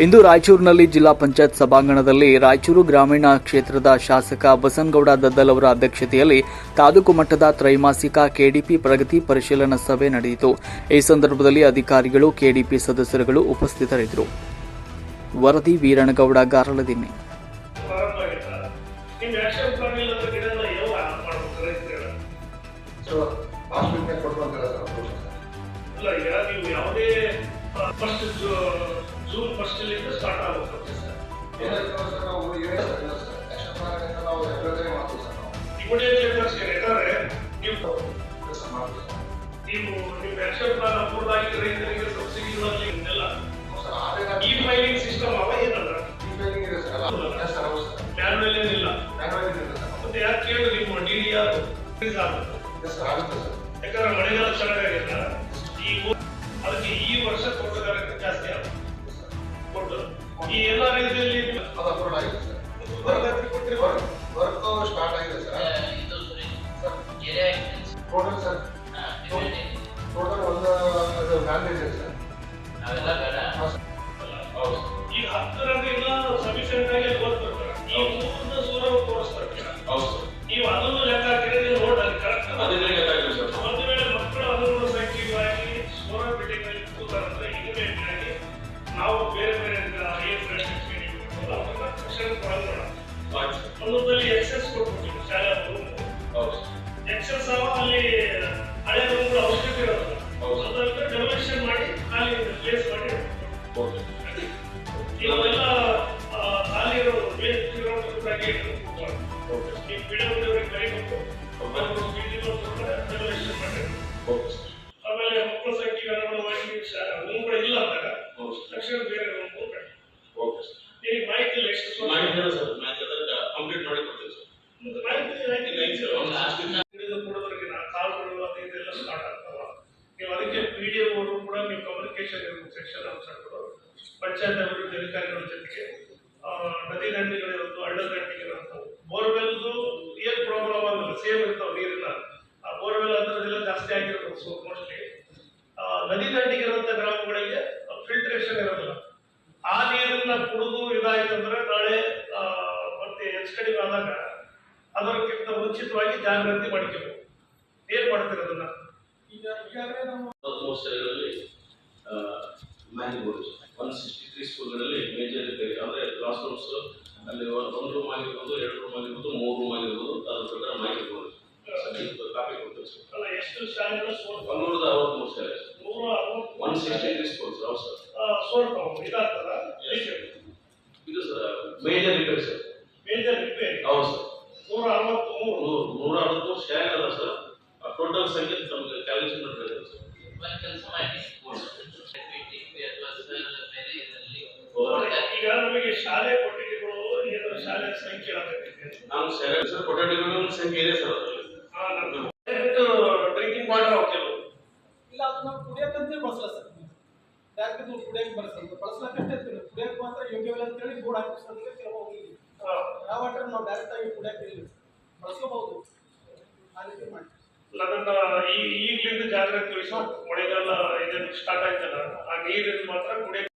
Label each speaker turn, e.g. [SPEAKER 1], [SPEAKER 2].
[SPEAKER 1] ಇಂದು ರಾಯಚೂರಿನಲ್ಲಿ ಜಿಲ್ಲಾ ಪಂಚಾಯತ್ ಸಭಾಂಗಣದಲ್ಲಿ ರಾಯಚೂರು ಗ್ರಾಮೀಣ ಕ್ಷೇತ್ರದ ಶಾಸಕ ಬಸನಗೌಡ ದದ್ದಲ್ ಅವರ ಅಧ್ಯಕ್ಷತೆಯಲ್ಲಿ ತಾಲೂಕು ಮಟ್ಟದ ತ್ರೈಮಾಸಿಕ ಕೆಡಿಪಿ ಪ್ರಗತಿ ಪರಿಶೀಲನಾ ಸಭೆ ನಡೆಯಿತು. ಈ ಸಂದರ್ಭದಲ್ಲಿ ಅಧಿಕಾರಿಗಳು, ಕೆಡಿಪಿ ಸದಸ್ಯರುಗಳು ಉಪಸ್ಥಿತರಿದ್ದರು. ವರದಿ ವೀರಣ್ಣಗೌಡ ಗಾರಲದಿನ್ನಿ.
[SPEAKER 2] ಜೂನ್ ಫಸ್ಟ್ ಸ್ಟಾರ್ಟ್ ಆಗುತ್ತೆ ಸರ್. ನೀವು ಆಕ್ಷನ್ ಪ್ಲಾನ್ ಅಪ್ರೂವ್ ಆಗಿ ರೈತರಿಗೆ ಸಬ್ಸಿಡಿಗಳಲ್ಲಿ ಇ ಫೈಲಿಂಗ್ ಸಿಸ್ಟಮ್ ಅವ ಏನಲ್ಲ, ಮ್ಯಾನ್ಯುವಲ್ ಏನಿಲ್ಲ. ಮತ್ತೆ ಯಾಕೆ ಕೇಳಿ ನಿಮ್ಮ ಡಿಡಿಆರ್ ಯಾಕಂದ್ರೆ ಮಳೆಗಾಲ ಚೆನ್ನಾಗಿಲ್ಲ, ಅದಕ್ಕೆ ಈ ವರ್ಷ ತೋಟಗಾರಿಕೆ ಜಾಸ್ತಿ ಆಗುತ್ತೆ. ಈ ಎಲ್ಲ ರೀತಿಯಲ್ಲಿ ವರ್ಕ್ ಸ್ಟಾರ್ಟ್ ಆಗಿದೆ ಸರ್. ಟೋಟಲ್ ಒಂದು ಮ್ಯಾನೇಜ್ ಇದೆ ಸರ್. ಈಗ 10ರಲ್ಲಿ ಎಲ್ಲ ಸಫಿಷಿಯಂಟ್ ಆಗಿ ಓದ್ತಾರೆ. ಈ 3 ಸೂರ ತೋರಿಸ್ತಾರೆ. ನೀವು ಅದನ್ನು ಲೆಕ್ಕ ಹಾಕಿದ್ರೆ ನೋಡಲ್ಲಿ ಕರೆಕ್ಟ್ ಒಂದು ವೇಳೆ ಮಕ್ಕಳು ಅದನ್ನು ಸಂಖ್ಯೆಯಾಗಿ ಸೂರ ಬಿಲ್ಡಿಂಗ್ ಅಲ್ಲಿ ಕೂತಾರಂದ್ರೆ ಇಮಿಡಿಯೇಟ್ ಆಗಿ ನಾವು ಬೇರೆ ಬೇರೆ ಒಂದೊಂದಲ್ಲಿ ಎಕ್ಸೆಸ್ ಕೊಟ್ಬಿಡ್ತೀವಿ. ಶಾಲಾ ರೂಮ್ ಎಕ್ಸೆಸ್ ಅಲ್ಲಿ ಹಳೆ ರೂಮ್ಗಳು ಅವಶ್ಯಕತೆ ಇರೋದಿಲ್ಲ, ಅದನ್ನ ಡೆವಲಪ್ಷನ್ ಮಾಡಿ ಖಾಲಿ ಪ್ಲೇಸ್ ಮಾಡಿ ಇವೆಲ್ಲ ಖಾಲಿ ಇರೋ ವೇಸ್ಟ್ ಇರೋದಾಗಿ ನೀವು ಬಿಡೋದವ್ರಿಗೆ ಕೈಗೊಟ್ಟು ಡೆವಲಪ್ಷನ್ ಮಾಡಿ. ಆಮೇಲೆ ಮಕ್ಕಳ ಸಂಖ್ಯೆ ಅನುಗುಣವಾಗಿ ರೂಮ್ಗಳು ಇಲ್ಲ ಅಂದಾಗ ತಕ್ಷಣ ಬೇರೆ ರೂಮ್ಗಳು ಬೇಡ. ಈಗ ಮಾಹಿತಿ ಇಲ್ಲ, ಎಷ್ಟು ಕಂಪ್ಲೀಟ್ ಮಾಡಿ ಕೊಡ್ತೀವಿ ಸರ್. ಇದೆಲ್ಲ ಸ್ಟಾರ್ಟ್ ಆಗ್ತಾವ. ನೀವು ಅದಕ್ಕೆ ಪಿಡಿಒ ಅವರು ಕೂಡ ನೀವು ಕಮ್ಯುನಿಕೇಶನ್ ಸೆಕ್ಷನ್ ಆಫೀಸರ್ಗಳು, ಪಂಚಾಯತ್ ಅಭಿವೃದ್ಧಿ ಅಧಿಕಾರಿಗಳ ಜೊತೆಗೆ ನದಿ ದಂಡೆಗಳಿರೋದು, ಹಳ್ಳ ದಂಡೆಗಳಿರೋದು, ಬೋರ್ವೆಲ್ದು ಏನ್ ಪ್ರಾಬ್ಲಮ್ ಆಗಲ್ಲ, ಸೇಮ್ ಇರ್ತಾವ ನೀರಿಲ್ಲ. ಆ ಬೋರ್ವೆಲ್ ಅದರದೆಲ್ಲ ಜಾಸ್ತಿ ಆಗಿರೋದು. ಸೊ ಮೋಸ್ಟ್ಲಿ ನದಿ ದಂಡೆಗಿರುವಂತ ಗ್ರಾಮಗಳಿಗೆ ಫಿಲ್ಟ್ರೇಷನ್ ಇರೋದಿಲ್ಲ. ಆ ನೀರನ್ನ ಕುಡಿದು ಇದಾಯ್ತಂದ್ರೆ ನಾಳೆ ಮತ್ತೆ ಹೆಚ್ಚು ಕಡಿಮೆ ಆದಾಗ ಅದಕ್ಕಿಂತ ಮುಂಚಿತವಾಗಿ ಜಾಗೃತಿ ಮಾಡ್ಕೋಬೇಕು. ಏನ್ ಮಾಡ್ತೀರ ಅದನ್ನ? ಈಗ ಈಗಾಗಲೇ ನಾವು 163 ಸ್ಕೂಲ್ಗಳಲ್ಲಿ ಮೇಜರ್ ರಿಪೇರಿ ಅಂದ್ರೆ ಕ್ಲಾಸ್ ರೂಮ್ಸ್ ಅಲ್ಲಿ 1 ರೂಮ್ ಆಗಿರ್ಬೋದು, 2 ರೂಮ್ ಆಗಿರ್ಬೋದು, 3 ರೂಮ್ ಆಗಿರ್ಬೋದು, ಅದ್ರ ಪ್ರಕಾರ ಮಾಡಿರ್ಬೋದು. ಕಾಪಿ ಕೊಡ್ತೀವಿ ಸರ್. ಅಲ್ಲ, ಎಷ್ಟು ಶಾಲೆಗಳು? 163 ಶಾಲೆ, 163 ಸ್ಕೂಲ್ಸ್. ಹೌದು ಸರ್. ಇದು sir major repair sir. Major repair? ಹೌದು ಸರ್. 163 ಶಾಲೆ ಅದ ಸರ್. ಟೋಟಲ್ ಸಂಖ್ಯೆ ನಮಗೆ ಕ್ಯಾಲ್ಕುಲೇಷನ್ ಮಾಡಬೇಕು ಸರ್. ಈಗ ನಮಗೆ ಶಾಲೆ ಕೊಠಡಿಗಳು ಏನು ಶಾಲೆ ಸಂಖ್ಯೆ ಆಗಬೇಕು. ನಾವು ಶಾಲೆ ಸರ್ ಕೊಠಡಿಗಳ ಸಂಖ್ಯೆ ಇದೆ ಸರ್. ಡ್ರಿಂಕಿಂಗ್ ವಾಟರ್ ಹೋಗ್ತಿಲ್ಲ ಇಲ್ಲ, ಅದು ನಾವು ಕುಡಿಯೋಕ್ಕಂತೇ ಬಳಸಲ್ಲ ಸರ್. ಯಾಕೆ ಕುಡಿಯಕ್ಕೆ ಬಳಸಲಕ್ಕಷ್ಟೇ ಕುಡಿಯಕ್ಕೆ ಮಾತ್ರ ಯೋಗ್ಯವಿಲ್ಲ ಅಂತೇಳಿ ಬೋರ್ಡ್ ಹಾಕಿಸೋದ್ರೆ ಕೆಲವು ಹೋಗಿದ್ವಿ. ಆ ವಾಟರ್ ನಾವು ಡೈರೆಕ್ಟ್ ಆಗಿ ಕುಡಿಯಕ್ಕೆ ಬಳಸ್ಕೋಬಹುದು. ಆ ರೀತಿ ಮಾಡಿ ಅದನ್ನ ಈಗಲಿಂದ ಜಾಗ್ರತೆ ವಹಿಸೋ. ಮಳೆಗಾಲ ಇದನ್ನು ಸ್ಟಾರ್ಟ್ ಆಯ್ತಲ್ಲ, ಆ ನೀರಿನ ಮಾತ್ರ ಕುಡಿಯಕ್ಕೆ